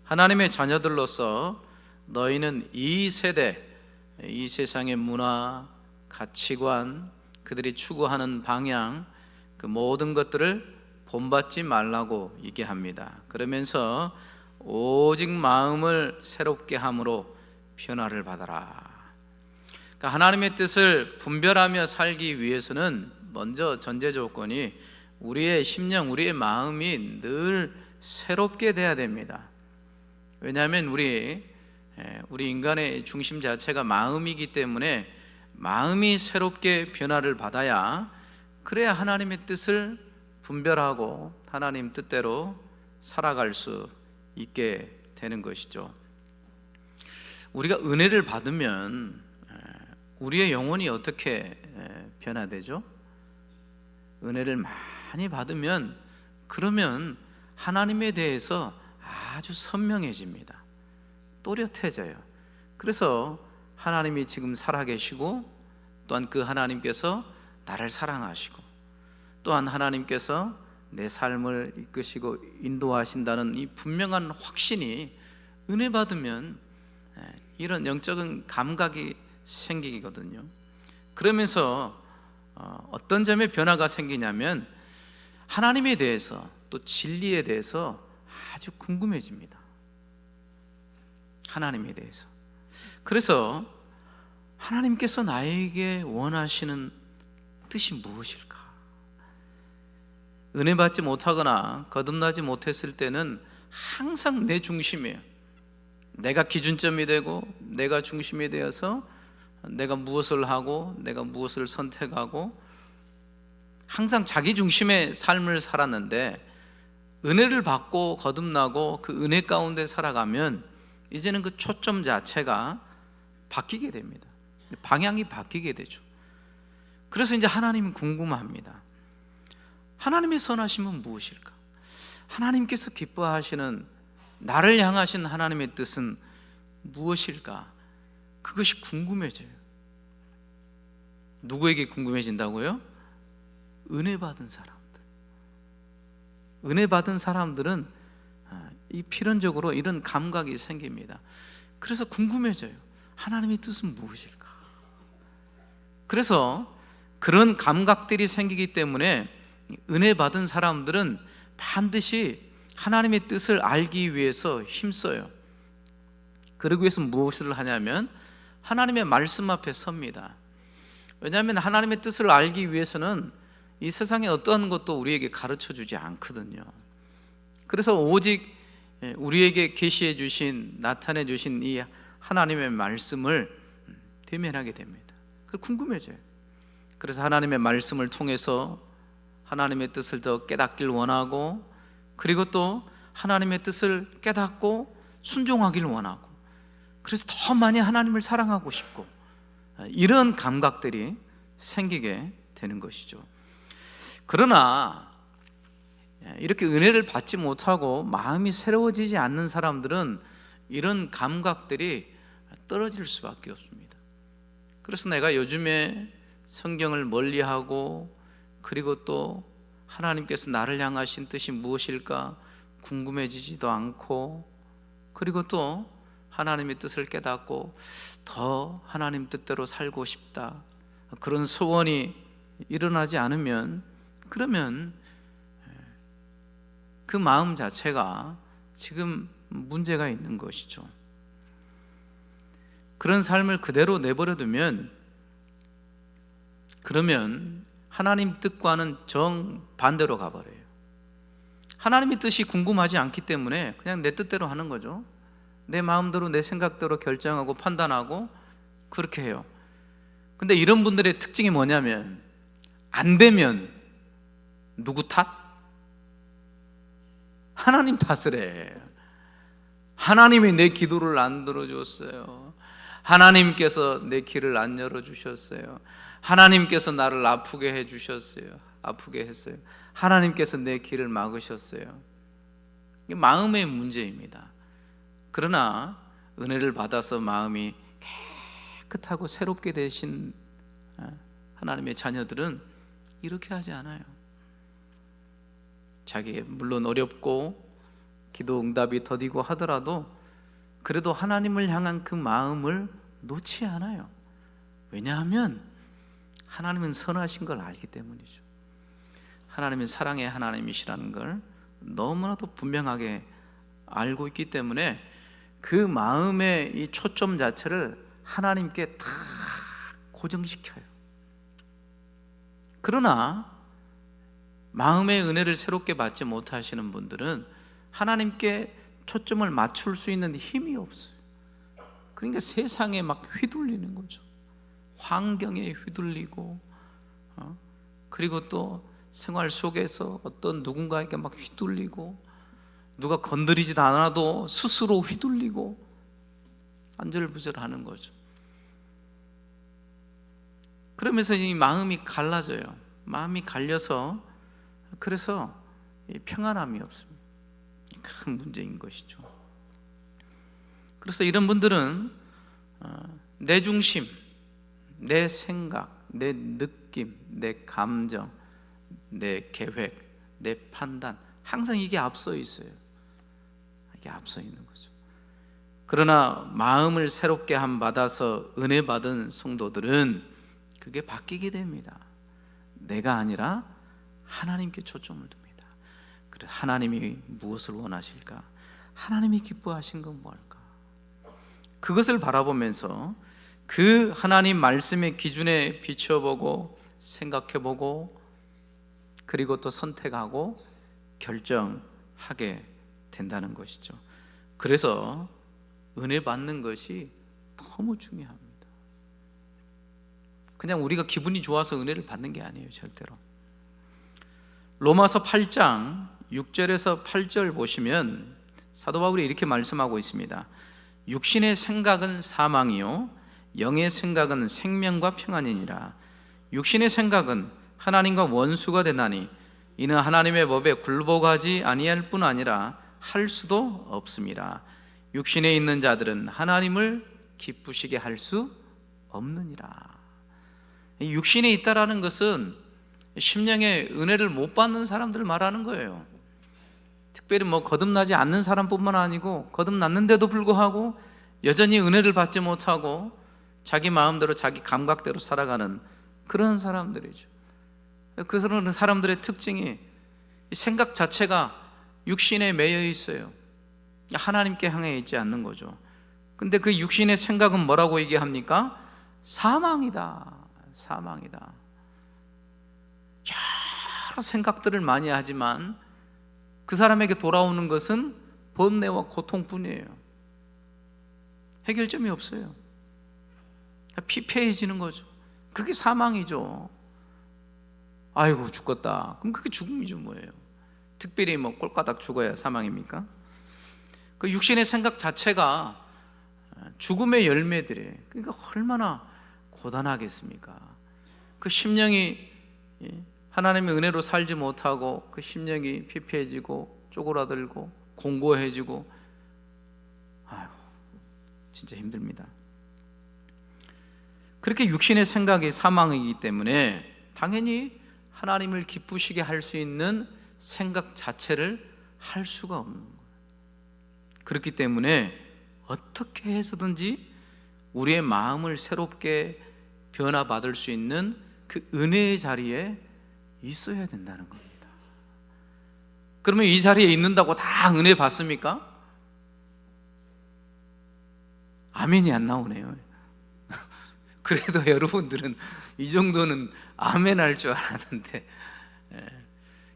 하나님의 자녀들로서 너희는 이 세대, 이 세상의 문화, 가치관, 그들이 추구하는 방향, 그 모든 것들을 본받지 말라고 얘기합니다. 그러면서 오직 마음을 새롭게 함으로 변화를 받아라. 그러니까 하나님의 뜻을 분별하며 살기 위해서는 먼저 전제 조건이 우리의 심령, 우리의 마음이 늘 새롭게 돼야 됩니다. 왜냐하면 우리 인간의 중심 자체가 마음이기 때문에 마음이 새롭게 변화를 받아야, 그래야 하나님의 뜻을 분별하고 하나님 뜻대로 살아갈 수 있게 되는 것이죠. 우리가 은혜를 받으면 우리의 영혼이 어떻게 변화되죠? 은혜를 많이 받으면, 그러면 하나님에 대해서 아주 선명해집니다. 또렷해져요. 그래서 하나님이 지금 살아계시고, 또한 그 하나님께서 나를 사랑하시고, 또한 하나님께서 내 삶을 이끄시고 인도하신다는 이 분명한 확신이, 은혜 받으면 이런 영적인 감각이 생기거든요. 그러면서 어떤 점에 변화가 생기냐면, 하나님에 대해서, 또 진리에 대해서 아주 궁금해집니다. 하나님에 대해서. 그래서 하나님께서 나에게 원하시는 뜻이 무엇일까? 은혜 받지 못하거나 거듭나지 못했을 때는 항상 내 중심이에요. 내가 기준점이 되고, 내가 중심이 되어서 내가 무엇을 하고, 내가 무엇을 선택하고, 항상 자기 중심의 삶을 살았는데, 은혜를 받고 거듭나고 그 은혜 가운데 살아가면 이제는 그 초점 자체가 바뀌게 됩니다. 방향이 바뀌게 되죠. 그래서 이제 하나님은 궁금합니다. 하나님의 선하심은 무엇일까? 하나님께서 기뻐하시는, 나를 향하신 하나님의 뜻은 무엇일까? 그것이 궁금해져요. 누구에게 궁금해진다고요? 은혜 받은 사람들. 은혜 받은 사람들은 이 필연적으로 이런 감각이 생깁니다. 그래서 궁금해져요. 하나님의 뜻은 무엇일까? 그래서 그런 감각들이 생기기 때문에 은혜 받은 사람들은 반드시 하나님의 뜻을 알기 위해서 힘써요. 그러기 위해서 무엇을 하냐면 하나님의 말씀 앞에 섭니다. 왜냐하면 하나님의 뜻을 알기 위해서는 이 세상에 어떠한 것도 우리에게 가르쳐 주지 않거든요. 그래서 오직 우리에게 계시해 주신, 나타내 주신 이 하나님의 말씀을 대면하게 됩니다. 궁금해져요. 그래서 하나님의 말씀을 통해서 하나님의 뜻을 더 깨닫길 원하고, 그리고 또 하나님의 뜻을 깨닫고 순종하길 원하고, 그래서 더 많이 하나님을 사랑하고 싶고, 이런 감각들이 생기게 되는 것이죠. 그러나 이렇게 은혜를 받지 못하고 마음이 새로워지지 않는 사람들은 이런 감각들이 떨어질 수밖에 없습니다. 그래서 내가 요즘에 성경을 멀리하고, 그리고 또 하나님께서 나를 향하신 뜻이 무엇일까 궁금해지지도 않고, 그리고 또 하나님의 뜻을 깨닫고 더 하나님 뜻대로 살고 싶다, 그런 소원이 일어나지 않으면, 그러면 그 마음 자체가 지금 문제가 있는 것이죠. 그런 삶을 그대로 내버려두면, 그러면 하나님 뜻과는 정반대로 가버려요. 하나님의 뜻이 궁금하지 않기 때문에 그냥 내 뜻대로 하는 거죠. 내 마음대로, 내 생각대로 결정하고 판단하고 그렇게 해요. 근데 이런 분들의 특징이 뭐냐면, 안 되면 누구 탓? 하나님 탓을 해. 하나님이 내 기도를 안 들어줬어요. 하나님께서 내 길을 안 열어주셨어요. 하나님께서 나를 아프게 해주셨어요. 아프게 했어요. 하나님께서 내 길을 막으셨어요. 이게 마음의 문제입니다. 그러나 은혜를 받아서 마음이 깨끗하고 새롭게 되신 하나님의 자녀들은 이렇게 하지 않아요. 자기 물론 어렵고 기도 응답이 더디고 하더라도 그래도 하나님을 향한 그 마음을 놓지 않아요. 왜냐하면 하나님은 선하신 걸 알기 때문이죠. 하나님은 사랑의 하나님이시라는 걸 너무나도 분명하게 알고 있기 때문에 그 마음의 이 초점 자체를 하나님께 다 고정시켜요. 그러나 마음의 은혜를 새롭게 받지 못하시는 분들은 하나님께 초점을 맞출 수 있는 힘이 없어요. 그러니까 세상에 막 휘둘리는 거죠. 환경에 휘둘리고 그리고 또 생활 속에서 어떤 누군가에게 막 휘둘리고, 누가 건드리지도 않아도 스스로 휘둘리고 안절부절하는 거죠. 그러면서 이 마음이 갈라져요. 마음이 갈려서 그래서 평안함이 없습니다. 큰 문제인 것이죠. 그래서 이런 분들은 내 중심, 내 생각, 내 느낌, 내 감정, 내 계획, 내 판단, 항상 이게 앞서 있어요. 이게 앞서 있는 거죠. 그러나 마음을 새롭게 함 받아서 은혜 받은 성도들은 그게 바뀌게 됩니다. 내가 아니라 하나님께 초점을 둡니다. 그래, 하나님이 무엇을 원하실까? 하나님이 기뻐하신 건 뭘까? 그것을 바라보면서 그 하나님 말씀의 기준에 비춰보고 생각해보고 그리고 또 선택하고 결정하게 된다는 것이죠. 그래서 은혜 받는 것이 너무 중요합니다. 그냥 우리가 기분이 좋아서 은혜를 받는 게 아니에요, 절대로. 로마서 8장 6절에서 8절 보시면 사도 바울이 이렇게 말씀하고 있습니다. 육신의 생각은 사망이요 영의 생각은 생명과 평안이니라. 육신의 생각은 하나님과 원수가 되나니 이는 하나님의 법에 굴복하지 아니할 뿐 아니라 할 수도 없습니다. 육신에 있는 자들은 하나님을 기쁘시게 할 수 없느니라. 육신에 있다라는 것은 심령의 은혜를 못 받는 사람들을 말하는 거예요. 특별히 거듭나지 않는 사람뿐만 아니고 거듭났는데도 불구하고 여전히 은혜를 받지 못하고 자기 마음대로 자기 감각대로 살아가는 그런 사람들이죠. 그런 사람들의 특징이 생각 자체가 육신에 매여 있어요. 하나님께 향해 있지 않는 거죠. 근데 그 육신의 생각은 뭐라고 얘기합니까? 사망이다. 사망이다. 여러 생각들을 많이 하지만 그 사람에게 돌아오는 것은 번뇌와 고통뿐이에요. 해결점이 없어요. 피폐해지는 거죠. 그게 사망이죠. 아이고 죽겠다. 그럼 그게 죽음이죠. 뭐예요? 특별히 꼴까닥 죽어야 사망입니까? 그 육신의 생각 자체가 죽음의 열매들이에요. 그러니까 얼마나 고단하겠습니까? 그 심령이 하나님의 은혜로 살지 못하고 그 심령이 피폐해지고 쪼그라들고 공고해지고, 아유 진짜 힘듭니다. 그렇게 육신의 생각이 사망이기 때문에 당연히 하나님을 기쁘시게 할 수 있는 생각 자체를 할 수가 없는 거예요. 그렇기 때문에 어떻게 해서든지 우리의 마음을 새롭게 변화받을 수 있는 그 은혜의 자리에 있어야 된다는 겁니다. 그러면 이 자리에 있는다고 다 은혜 받습니까? 아멘이 안 나오네요. 그래도 여러분들은 이 정도는 아멘 할 줄 알았는데,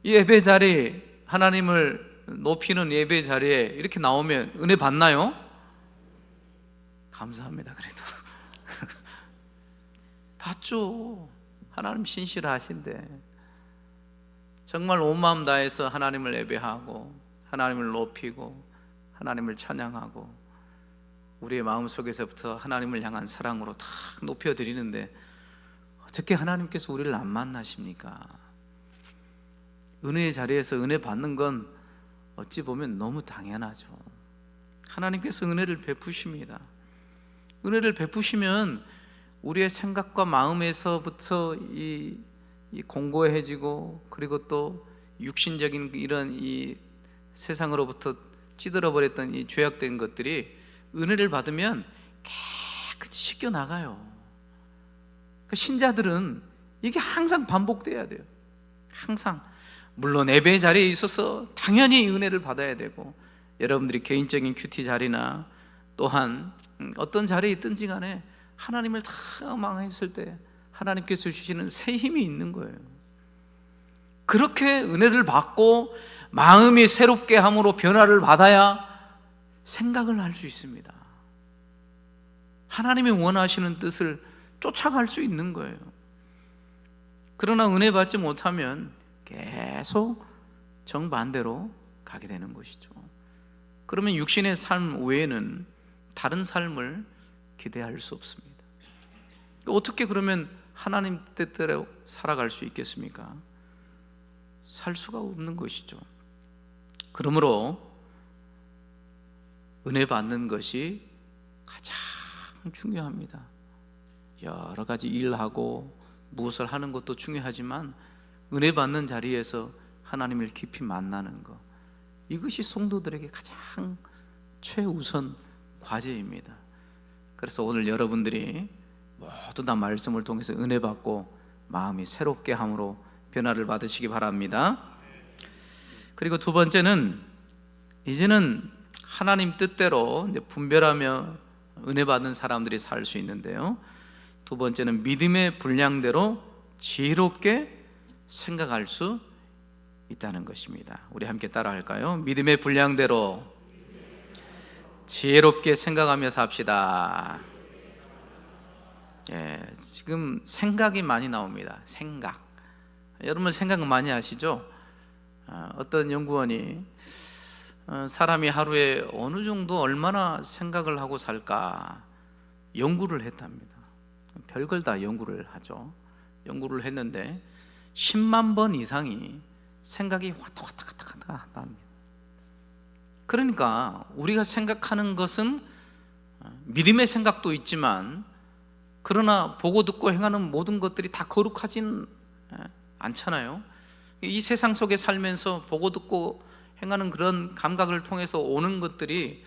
이 예배 자리, 하나님을 높이는 예배 자리에 이렇게 나오면 은혜 받나요? 감사합니다. 그래도 받죠. 하나님 신실하신데 정말 온 마음 다해서 하나님을 예배하고 하나님을 높이고 하나님을 찬양하고 우리의 마음속에서부터 하나님을 향한 사랑으로 다 높여드리는데 어떻게 하나님께서 우리를 안 만나십니까? 은혜의 자리에서 은혜 받는 건 어찌 보면 너무 당연하죠. 하나님께서 은혜를 베푸십니다. 은혜를 베푸시면 우리의 생각과 마음에서부터 이 공고해지고 그리고 또 육신적인 이런 이 세상으로부터 찌들어버렸던 이 죄악된 것들이 은혜를 받으면 깨끗이 씻겨 나가요. 그러니까 신자들은 이게 항상 반복돼야 돼요. 항상. 물론 예배 자리에 있어서 당연히 은혜를 받아야 되고, 여러분들이 개인적인 큐티 자리나 또한 어떤 자리에 있든지 간에 하나님을 다 망했을 때 하나님께서 주시는 새 힘이 있는 거예요. 그렇게 은혜를 받고 마음이 새롭게 함으로 변화를 받아야 생각을 할 수 있습니다. 하나님이 원하시는 뜻을 쫓아갈 수 있는 거예요. 그러나 은혜 받지 못하면 계속 정반대로 가게 되는 것이죠. 그러면 육신의 삶 외에는 다른 삶을 기대할 수 없습니다. 어떻게 그러면 하나님 뜻대로 살아갈 수 있겠습니까? 살 수가 없는 것이죠. 그러므로 은혜 받는 것이 가장 중요합니다. 여러 가지 일하고 무엇을 하는 것도 중요하지만 은혜 받는 자리에서 하나님을 깊이 만나는 것, 이것이 성도들에게 가장 최우선 과제입니다. 그래서 오늘 여러분들이 모두 다 말씀을 통해서 은혜 받고 마음이 새롭게 함으로 변화를 받으시기 바랍니다. 그리고 두 번째는, 이제는 하나님 뜻대로 이제 분별하며 은혜 받는 사람들이 살 수 있는데요, 두 번째는 믿음의 분량대로 지혜롭게 생각할 수 있다는 것입니다. 우리 함께 따라 할까요? 믿음의 분량대로 지혜롭게 생각하며 삽시다. 지금 생각이 많이 나옵니다. 생각. 여러분 생각 많이 하시죠? 어떤 연구원이 사람이 하루에 어느 정도 얼마나 생각을 하고 살까 연구를 했답니다. 별걸 다 연구를 하죠. 연구를 했는데 10만 번 이상이 생각이 왔다 합니다. 그러니까 우리가 생각하는 것은 믿음의 생각도 있지만, 그러나 보고 듣고 행하는 모든 것들이 다 거룩하진 않잖아요. 이 세상 속에 살면서 보고 듣고 행하는 그런 감각을 통해서 오는 것들이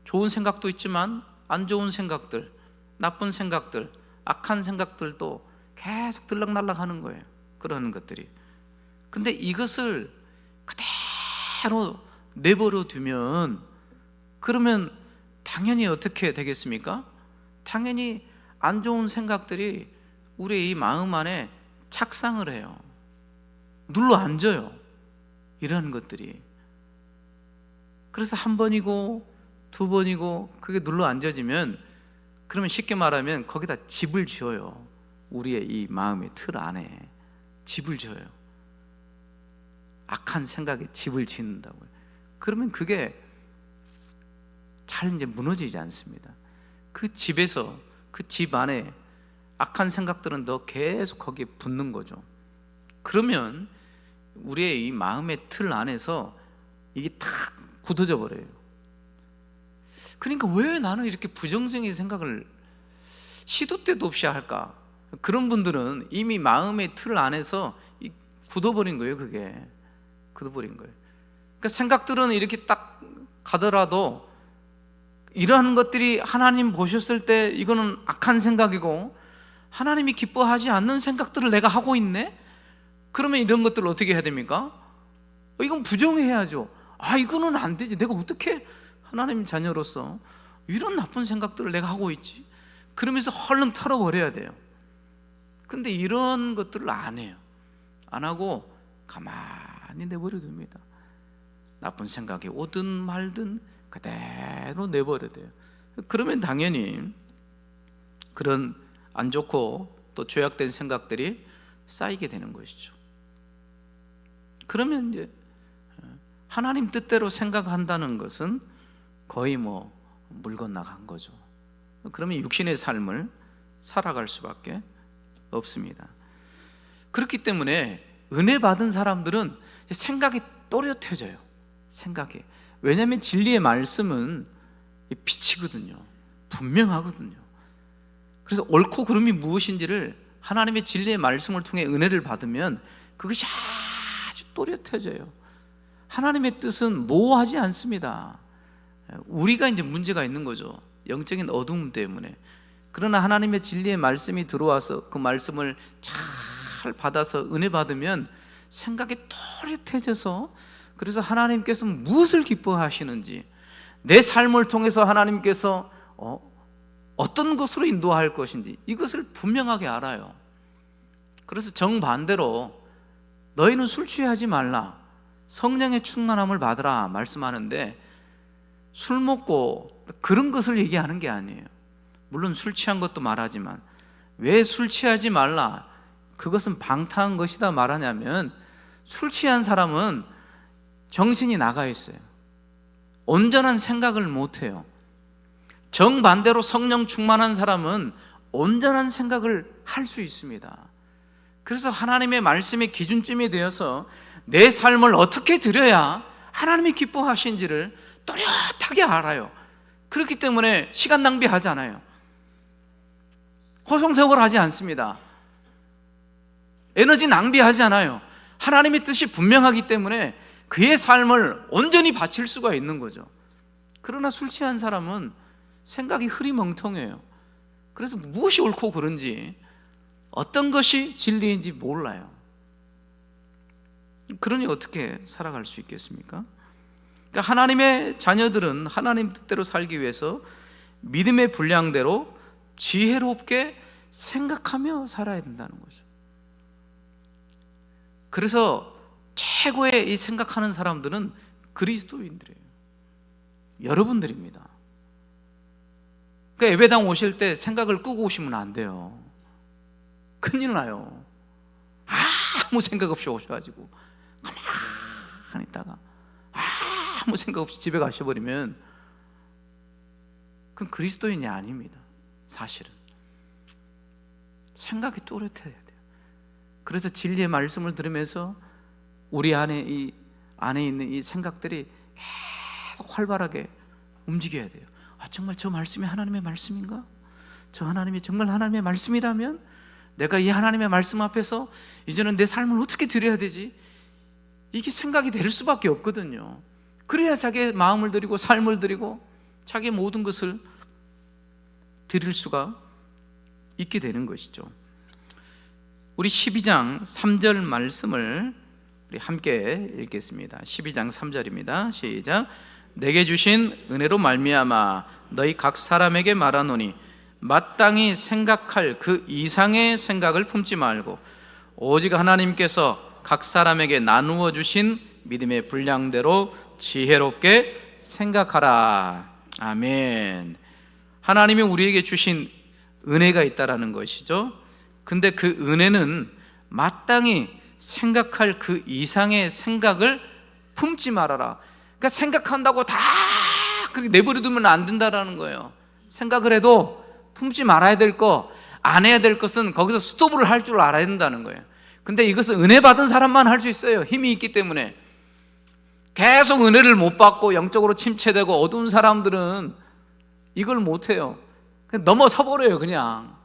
좋은 생각도 있지만 안 좋은 생각들, 나쁜 생각들, 악한 생각들도 계속 들락날락 하는 거예요. 그런 것들이. 근데 이것을 그대로 내버려 두면 그러면 당연히 어떻게 되겠습니까? 당연히 안 좋은 생각들이 우리의 이 마음 안에 착상을 해요. 눌러 앉아요. 이런 것들이. 그래서 한 번이고 두 번이고 그게 눌러 앉아지면, 그러면 쉽게 말하면 거기다 집을 지어요. 우리의 이 마음의 틀 안에 집을 지어요. 악한 생각에 집을 짓는다고요. 그러면 그게 잘 이제 무너지지 않습니다. 그 집에서, 그 집 안에 악한 생각들은 더 계속 거기에 붙는 거죠. 그러면 우리의 이 마음의 틀 안에서 이게 탁 굳어져 버려요. 그러니까 왜 나는 이렇게 부정적인 생각을 시도 때도 없이 할까? 그런 분들은 이미 마음의 틀 안에서 굳어버린 거예요. 그게 굳어버린 거예요. 그러니까 생각들은 이렇게 딱 가더라도 이러한 것들이 하나님 보셨을 때 이거는 악한 생각이고 하나님이 기뻐하지 않는 생각들을 내가 하고 있네? 그러면 이런 것들을 어떻게 해야 됩니까? 이건 부정해야죠. 이거는 안 되지. 내가 어떻게 하나님 자녀로서 이런 나쁜 생각들을 내가 하고 있지? 그러면서 얼른 털어버려야 돼요. 근데 이런 것들을 안 해요. 안 하고 가만히 내버려 둡니다. 나쁜 생각이 오든 말든 그대로 내버려 둬요. 그러면 당연히 그런 안 좋고 또 죄악된 생각들이 쌓이게 되는 것이죠. 그러면 이제 하나님 뜻대로 생각한다는 것은 거의 물 건너간 거죠. 그러면 육신의 삶을 살아갈 수밖에 없습니다. 그렇기 때문에 은혜 받은 사람들은 생각이 또렷해져요. 생각이. 왜냐하면 진리의 말씀은 빛이거든요. 분명하거든요. 그래서 옳고 그름이 무엇인지를 하나님의 진리의 말씀을 통해 은혜를 받으면 그것이 아주 또렷해져요. 하나님의 뜻은 모호하지 않습니다. 우리가 이제 문제가 있는 거죠. 영적인 어두움 때문에. 그러나 하나님의 진리의 말씀이 들어와서 그 말씀을 잘 받아서 은혜 받으면 생각이 또렷해져서, 그래서 하나님께서 무엇을 기뻐하시는지, 내 삶을 통해서 하나님께서 어떤 것으로 인도할 것인지 이것을 분명하게 알아요. 그래서 정반대로 너희는 술 취하지 말라, 성령의 충만함을 받으라 말씀하는데, 술 먹고 그런 것을 얘기하는 게 아니에요. 물론 술 취한 것도 말하지만 왜 술 취하지 말라, 그것은 방탕한 것이다 말하냐면, 술 취한 사람은 정신이 나가 있어요. 온전한 생각을 못해요. 정반대로 성령 충만한 사람은 온전한 생각을 할 수 있습니다. 그래서 하나님의 말씀의 기준점이 되어서 내 삶을 어떻게 드려야 하나님이 기뻐하신지를 또렷하게 알아요. 그렇기 때문에 시간 낭비하지 않아요. 허송세월하지 않습니다. 에너지 낭비하지 않아요. 하나님의 뜻이 분명하기 때문에 그의 삶을 온전히 바칠 수가 있는 거죠. 그러나 술 취한 사람은 생각이 흐리멍텅해요. 그래서 무엇이 옳고 그른지, 어떤 것이 진리인지 몰라요. 그러니 어떻게 살아갈 수 있겠습니까? 그러니까 하나님의 자녀들은 하나님 뜻대로 살기 위해서 믿음의 분량대로 지혜롭게 생각하며 살아야 된다는 거죠. 그래서 최고의 이 생각하는 사람들은 그리스도인들이에요. 여러분들입니다. 그러니까 예배당 오실 때 생각을 끄고 오시면 안 돼요. 큰일 나요. 아무 생각 없이 오셔가지고 가만히 있다가 아무 생각 없이 집에 가셔버리면 그건 그리스도인이 아닙니다. 사실은 생각이 또렷해야 돼요. 그래서 진리의 말씀을 들으면서 우리 안에 있는 이 생각들이 계속 활발하게 움직여야 돼요. 정말 저 말씀이 하나님의 말씀인가? 저 하나님이 정말 하나님의 말씀이라면 내가 이 하나님의 말씀 앞에서 이제는 내 삶을 어떻게 드려야 되지? 이게 생각이 될 수밖에 없거든요. 그래야 자기의 마음을 드리고 삶을 드리고 자기의 모든 것을 드릴 수가 있게 되는 것이죠. 우리 12장 3절 말씀을 우리 함께 읽겠습니다. 12장 3절입니다. 시작. 내게 주신 은혜로 말미암아 너희 각 사람에게 말하노니 마땅히 생각할 그 이상의 생각을 품지 말고 오직 하나님께서 각 사람에게 나누어 주신 믿음의 분량대로 지혜롭게 생각하라. 아멘. 하나님이 우리에게 주신 은혜가 있다라는 것이죠. 근데 그 은혜는 마땅히 생각할 그 이상의 생각을 품지 말아라. 그러니까 생각한다고 다 그렇게 내버려두면 안 된다라는 거예요. 생각을 해도 품지 말아야 될 거, 안 해야 될 것은 거기서 스톱을 할 줄 알아야 된다는 거예요. 근데 이것은 은혜 받은 사람만 할 수 있어요. 힘이 있기 때문에. 계속 은혜를 못 받고 영적으로 침체되고 어두운 사람들은 이걸 못해요. 그냥 넘어서 버려요. 그냥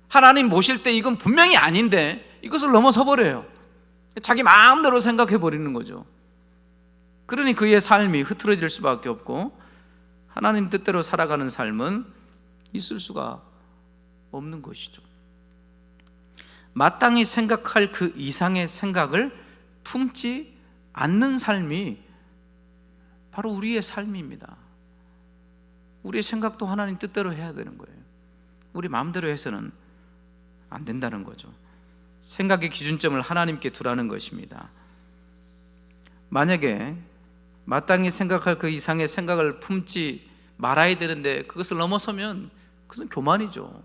하나님 모실 때 이건 분명히 아닌데 이것을 넘어서 버려요. 자기 마음대로 생각해 버리는 거죠. 그러니 그의 삶이 흐트러질 수밖에 없고 하나님 뜻대로 살아가는 삶은 있을 수가 없는 것이죠. 마땅히 생각할 그 이상의 생각을 품지 않는 삶이 바로 우리의 삶입니다. 우리의 생각도 하나님 뜻대로 해야 되는 거예요. 우리 마음대로 해서는 안 된다는 거죠. 생각의 기준점을 하나님께 두라는 것입니다. 만약에 마땅히 생각할 그 이상의 생각을 품지 말아야 되는데 그것을 넘어서면 그것은 교만이죠.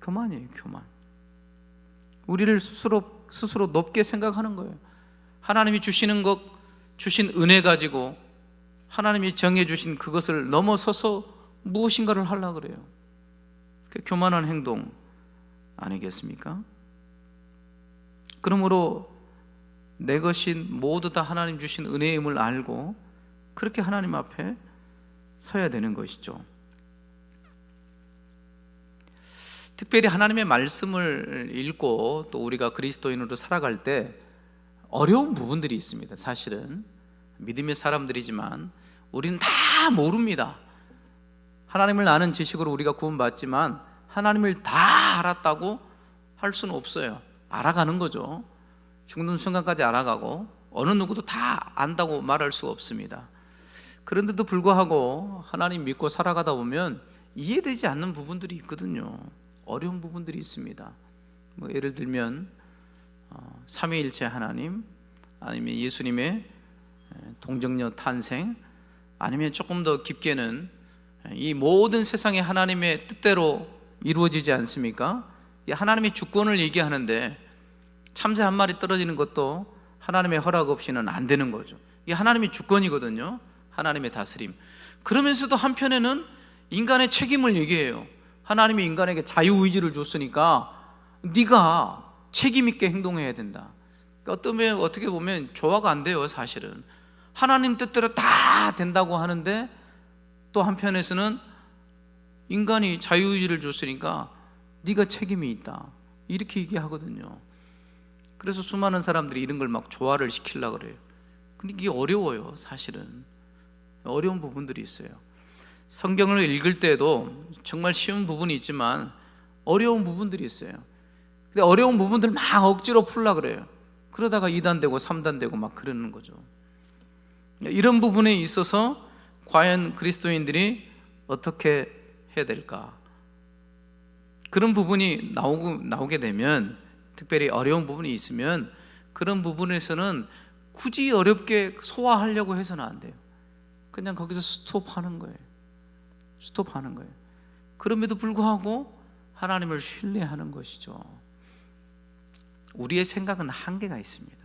교만이에요. 교만. 우리를 스스로 높게 생각하는 거예요. 하나님이 주시는 것, 주신 은혜 가지고 하나님이 정해주신 그것을 넘어서서 무엇인가를 하려고 그래요. 그게 교만한 행동 아니겠습니까? 그러므로 내 것인 모두 다 하나님 주신 은혜임을 알고 그렇게 하나님 앞에 서야 되는 것이죠. 특별히 하나님의 말씀을 읽고 또 우리가 그리스도인으로 살아갈 때 어려운 부분들이 있습니다. 사실은 믿음의 사람들이지만 우리는 다 모릅니다. 하나님을 아는 지식으로 우리가 구원받지만 하나님을 다 알았다고 할 수는 없어요. 알아가는 거죠. 죽는 순간까지 알아가고 어느 누구도 다 안다고 말할 수가 없습니다. 그런데도 불구하고 하나님 믿고 살아가다 보면 이해되지 않는 부분들이 있거든요. 어려운 부분들이 있습니다. 예를 들면 삼위일체 하나님, 아니면 예수님의 동정녀 탄생, 아니면 조금 더 깊게는 이 모든 세상이 하나님의 뜻대로 이루어지지 않습니까? 하나님의 주권을 얘기하는데 참새 한 마리 떨어지는 것도 하나님의 허락 없이는 안 되는 거죠. 이게 하나님의 주권이거든요. 하나님의 다스림. 그러면서도 한편에는 인간의 책임을 얘기해요. 하나님이 인간에게 자유의지를 줬으니까 네가 책임 있게 행동해야 된다. 어떻게 보면 조화가 안 돼요. 사실은 하나님 뜻대로 다 된다고 하는데 또 한편에서는 인간이 자유의지를 줬으니까 네가 책임이 있다, 이렇게 얘기하거든요. 그래서 수많은 사람들이 이런 걸 막 조화를 시키려고 그래요. 근데 이게 어려워요. 사실은 어려운 부분들이 있어요. 성경을 읽을 때도 정말 쉬운 부분이 있지만 어려운 부분들이 있어요. 근데 어려운 부분들 막 억지로 풀려고 그래요. 그러다가 2단 되고 3단 되고 막 그러는 거죠. 이런 부분에 있어서 과연 그리스도인들이 어떻게 해야 될까? 그런 부분이 나오게 되면, 특별히 어려운 부분이 있으면 그런 부분에서는 굳이 어렵게 소화하려고 해서는 안 돼요. 그냥 거기서 스톱하는 거예요. 스톱하는 거예요. 그럼에도 불구하고 하나님을 신뢰하는 것이죠. 우리의 생각은 한계가 있습니다.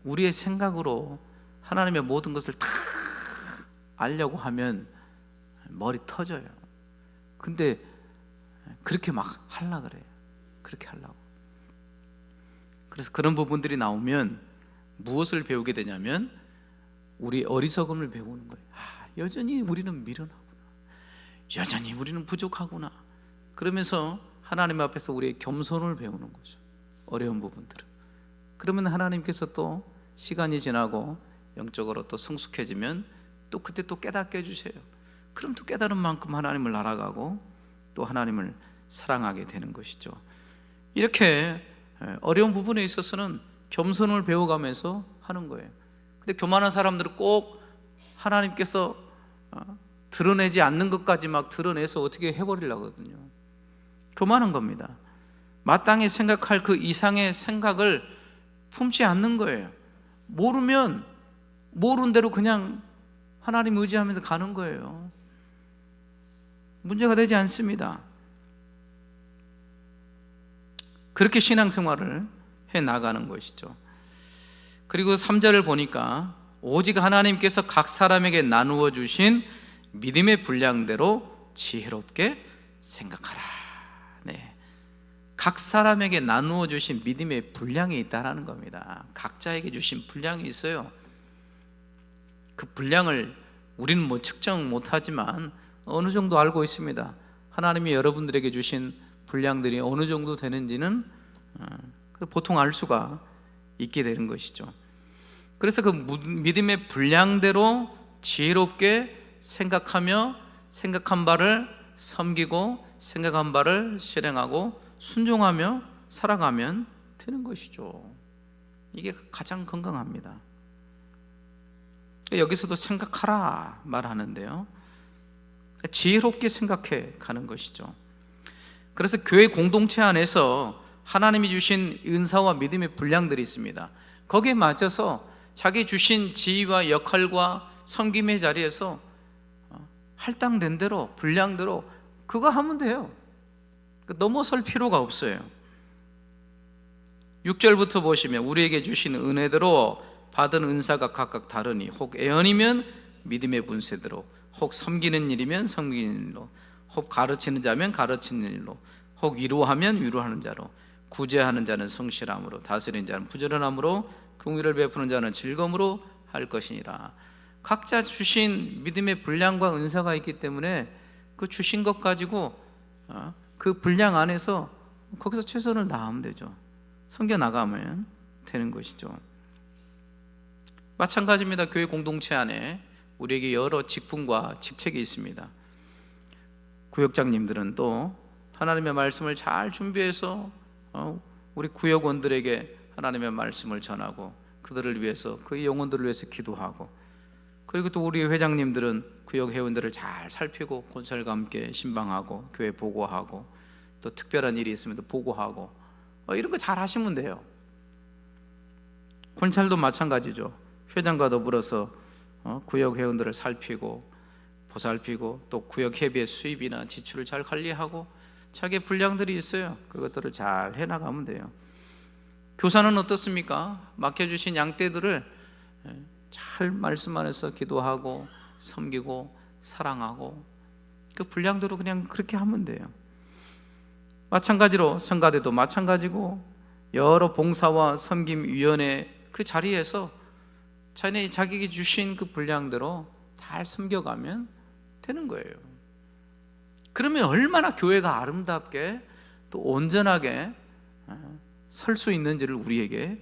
우리의 생각으로 하나님의 모든 것을 다 알려고 하면 머리 터져요. 근데 그렇게 막 하려고 그래요. 그렇게 하려고. 그래서 그런 부분들이 나오면 무엇을 배우게 되냐면 우리 어리석음을 배우는 거예요. 여전히 우리는 미련하구나, 여전히 우리는 부족하구나. 그러면서 하나님 앞에서 우리의 겸손을 배우는 거죠. 어려운 부분들은. 그러면 하나님께서 또 시간이 지나고 영적으로 또 성숙해지면 또 그때 또 깨닫게 해주세요. 그럼 또 깨달은 만큼 하나님을 알아가고 또 하나님을 사랑하게 되는 것이죠. 이렇게 어려운 부분에 있어서는 겸손을 배워가면서 하는 거예요. 근데 교만한 사람들은 꼭 하나님께서 드러내지 않는 것까지 막 드러내서 어떻게 해버리려고 하거든요. 교만한 겁니다. 마땅히 생각할 그 이상의 생각을 품지 않는 거예요. 모르면 모르는 대로 그냥 하나님 의지하면서 가는 거예요. 문제가 되지 않습니다. 그렇게 신앙생활을 해나가는 것이죠. 그리고 3절을 보니까 오직 하나님께서 각 사람에게 나누어 주신 믿음의 분량대로 지혜롭게 생각하라. 네. 각 사람에게 나누어 주신 믿음의 분량이 있다라는 겁니다. 각자에게 주신 분량이 있어요. 그 분량을 우리는 측정 못하지만 어느 정도 알고 있습니다. 하나님이 여러분들에게 주신 분량들이 어느 정도 되는지는 보통 알 수가 있게 되는 것이죠. 그래서 그 믿음의 분량대로 지혜롭게 생각하며 생각한 바를 섬기고 생각한 바를 실행하고 순종하며 살아가면 되는 것이죠. 이게 가장 건강합니다. 여기서도 생각하라 말하는데요, 지혜롭게 생각해 가는 것이죠. 그래서 교회 공동체 안에서 하나님이 주신 은사와 믿음의 분량들이 있습니다. 거기에 맞춰서 자기 주신 지위와 역할과 섬김의 자리에서 할당된 대로 분량대로 그거 하면 돼요. 넘어설 필요가 없어요. 6절부터 보시면 우리에게 주신 은혜대로 받은 은사가 각각 다르니 혹 애언이면 믿음의 분세대로, 혹 섬기는 일이면 섬기는 일로, 혹 가르치는 자면 가르치는 일로, 혹 위로하면 위로하는 자로, 구제하는 자는 성실함으로, 다스리는 자는 부지런함으로, 긍휼을 베푸는 자는 즐거움으로 할 것이니라. 각자 주신 믿음의 분량과 은사가 있기 때문에 그 주신 것 가지고 그 분량 안에서 거기서 최선을 다하면 되죠. 섬겨 나가면 되는 것이죠. 마찬가지입니다. 교회 공동체 안에 우리에게 여러 직분과 직책이 있습니다. 구역장님들은 또 하나님의 말씀을 잘 준비해서 우리 구역원들에게 하나님의 말씀을 전하고 그들을 위해서, 그 영혼들을 위해서 기도하고, 그리고 또 우리 회장님들은 구역 회원들을 잘 살피고 권찰과 함께 신방하고 교회 보고하고, 또 특별한 일이 있으면 또 보고하고, 이런 거 잘 하시면 돼요. 권찰도 마찬가지죠. 회장과 더불어서 구역 회원들을 살피고 보살피고, 또 구역 회비의 수입이나 지출을 잘 관리하고, 자기의 분량들이 있어요. 그것들을 잘 해나가면 돼요. 교사는 어떻습니까? 맡겨주신 양떼들을 잘 말씀 안에서 기도하고 섬기고 사랑하고, 그 분량대로 그냥 그렇게 하면 돼요. 마찬가지로 성가대도 마찬가지고, 여러 봉사와 섬김위원회 그 자리에서 자기에게 주신 그 분량대로 잘 섬겨가면 되는 거예요. 그러면 얼마나 교회가 아름답게 또 온전하게 설 수 있는지를 우리에게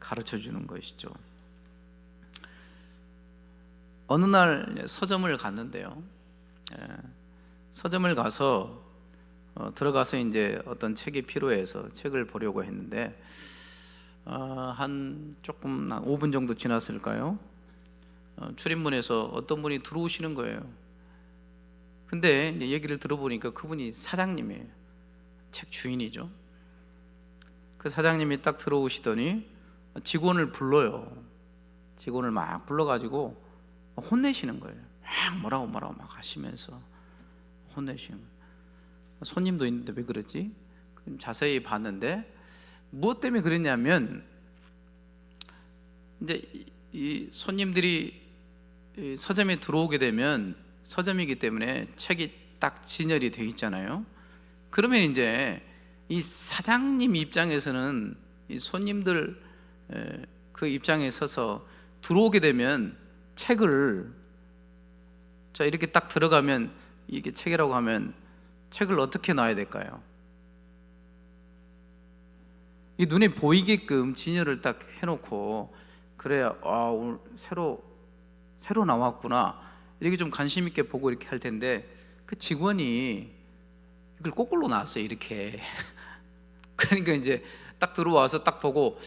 가르쳐 주는 것이죠. 어느 날 서점을 갔는데요, 서점을 가서 들어가서 이제 어떤 책이 필요해서 책을 보려고 했는데, 한 5분 정도 지났을까요? 출입문에서 어떤 분이 들어오시는 거예요. 근데 이제 얘기를 들어보니까 그분이 사장님이에요. 책 주인이죠. 그 사장님이 딱 들어오시더니 직원을 불러요. 직원을 막 불러가지고 혼내시는 거예요. 막 뭐라고 막 하시면서 혼내시는 거예요. 손님도 있는데 왜 그러지? 자세히 봤는데 무엇 때문에 그랬냐면, 이제 이 손님들이 서점에 들어오게 되면, 서점이기 때문에 책이 딱 진열이 돼 있잖아요. 그러면 이제 이 사장님 입장에서는 이 손님들 그 입장에 서서 들어오게 되면 책을, 자 이렇게 딱 들어가면, 이게 책이라고 하면 책을 어떻게 놔야 될까요? 이 눈에 보이게끔 진열을 딱 해놓고, 그래야 오늘 새로 나왔구나 이렇게 좀 관심 있게 보고 이렇게 할 텐데, 그 직원이 이걸 거꾸로 놨어요, 이렇게. 그러니까 이제 딱 들어와서 딱 보고,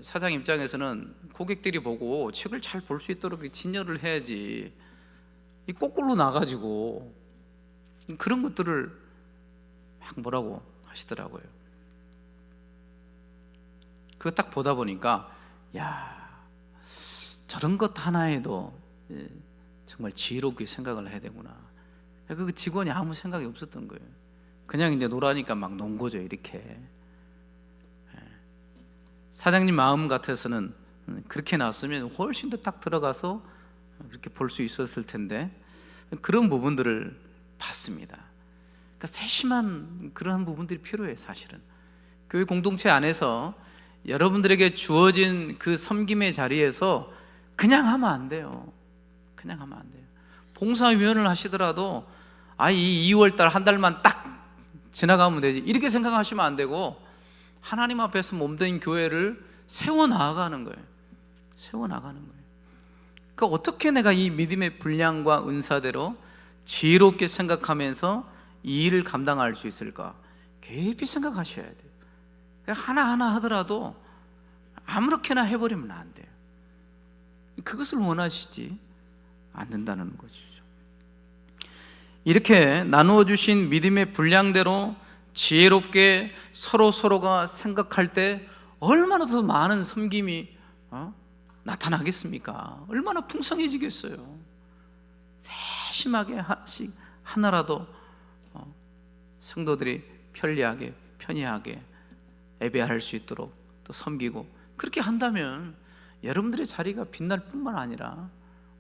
사장 입장에서는 고객들이 보고 책을 잘 볼 수 있도록 진열을 해야지, 이 거꾸로 놔가지고 그런 것들을 막 뭐라고 하시더라고요. 그거 딱 보다 보니까, 야, 저런 것 하나에도 정말 지혜롭게 생각을 해야 되구나. 그 직원이 아무 생각이 없었던 거예요. 그냥 이제 노라니까 막 논 거죠, 이렇게. 사장님 마음 같아서는 그렇게 놨으면 훨씬 더 딱 들어가서 이렇게 볼 수 있었을 텐데, 그런 부분들을 봤습니다. 그러니까 세심한 그러한 부분들이 필요해요. 사실은 교회 공동체 안에서 여러분들에게 주어진 그 섬김의 자리에서 그냥 하면 안 돼요. 그냥 하면 안 돼요. 봉사위원을 하시더라도 이 2월달 한 달만 딱 지나가면 되지, 이렇게 생각하시면 안 되고, 하나님 앞에서 몸된 교회를 세워나가는 거예요. 세워나가는 거예요. 그러니까 어떻게 내가 이 믿음의 분량과 은사대로 지혜롭게 생각하면서 이 일을 감당할 수 있을까? 깊이 생각하셔야 돼요. 하나하나 하더라도 아무렇게나 해버리면 안 돼요. 그것을 원하시지 않는다는 것이죠. 이렇게 나누어 주신 믿음의 분량대로 지혜롭게 서로가 생각할 때 얼마나 더 많은 섬김이 나타나겠습니까? 얼마나 풍성해지겠어요. 세심하게 하나씩 하나라도 성도들이 편리하게 예배할 수 있도록 또 섬기고, 그렇게 한다면 여러분들의 자리가 빛날 뿐만 아니라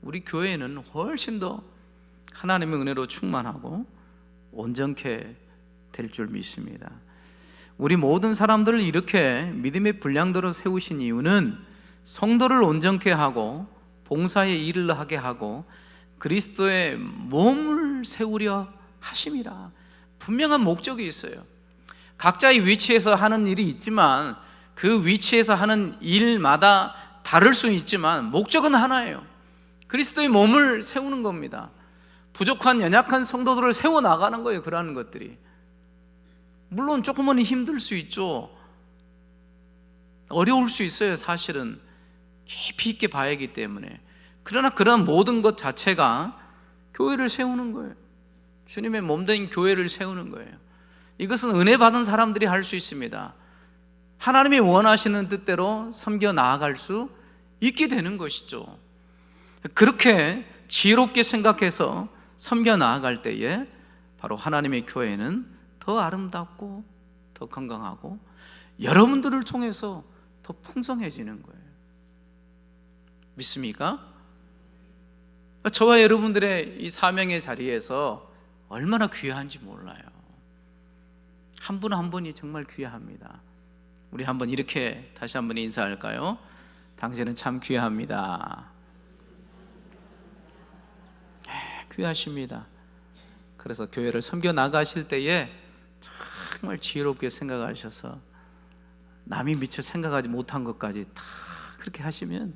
우리 교회는 훨씬 더 하나님의 은혜로 충만하고 온전케 될 줄 믿습니다. 우리 모든 사람들을 이렇게 믿음의 분량대로 세우신 이유는 성도를 온전케 하고 봉사의 일을 하게 하고 그리스도의 몸을 세우려 하심이라. 분명한 목적이 있어요. 각자의 위치에서 하는 일이 있지만 그 위치에서 하는 일마다 다를 수는 있지만 목적은 하나예요. 그리스도의 몸을 세우는 겁니다. 부족한 연약한 성도들을 세워나가는 거예요. 그러한 것들이 물론 조금은 힘들 수 있죠. 어려울 수 있어요. 사실은 깊이 있게 봐야 하기 때문에. 그러나 그런 모든 것 자체가 교회를 세우는 거예요. 주님의 몸된 교회를 세우는 거예요. 이것은 은혜 받은 사람들이 할 수 있습니다. 하나님이 원하시는 뜻대로 섬겨 나아갈 수 있게 되는 것이죠. 그렇게 지혜롭게 생각해서 섬겨 나아갈 때에 바로 하나님의 교회는 더 아름답고 더 건강하고 여러분들을 통해서 더 풍성해지는 거예요. 믿습니까? 저와 여러분들의 이 사명의 자리에서 얼마나 귀한지 몰라요. 한 분 한 분이 정말 귀합니다. 우리 한번 이렇게 다시 한번 인사할까요? 당신은 참 귀합니다. 귀하십니다. 그래서 교회를 섬겨 나가실 때에 정말 지혜롭게 생각하셔서 남이 미처 생각하지 못한 것까지 다 그렇게 하시면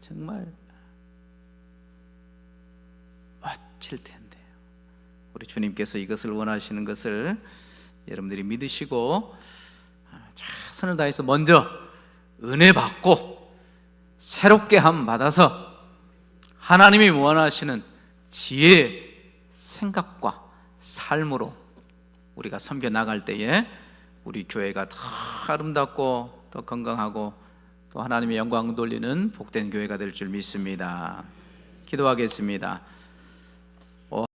정말 멋질 텐데요. 우리 주님께서 이것을 원하시는 것을 여러분들이 믿으시고 최선을 다해서 먼저 은혜 받고 새롭게 함 받아서 하나님이 원하시는 지혜, 생각과 삶으로 우리가 섬겨 나갈 때에 우리 교회가 더 아름답고 더 건강하고 또 하나님의 영광 돌리는 복된 교회가 될 줄 믿습니다. 기도하겠습니다.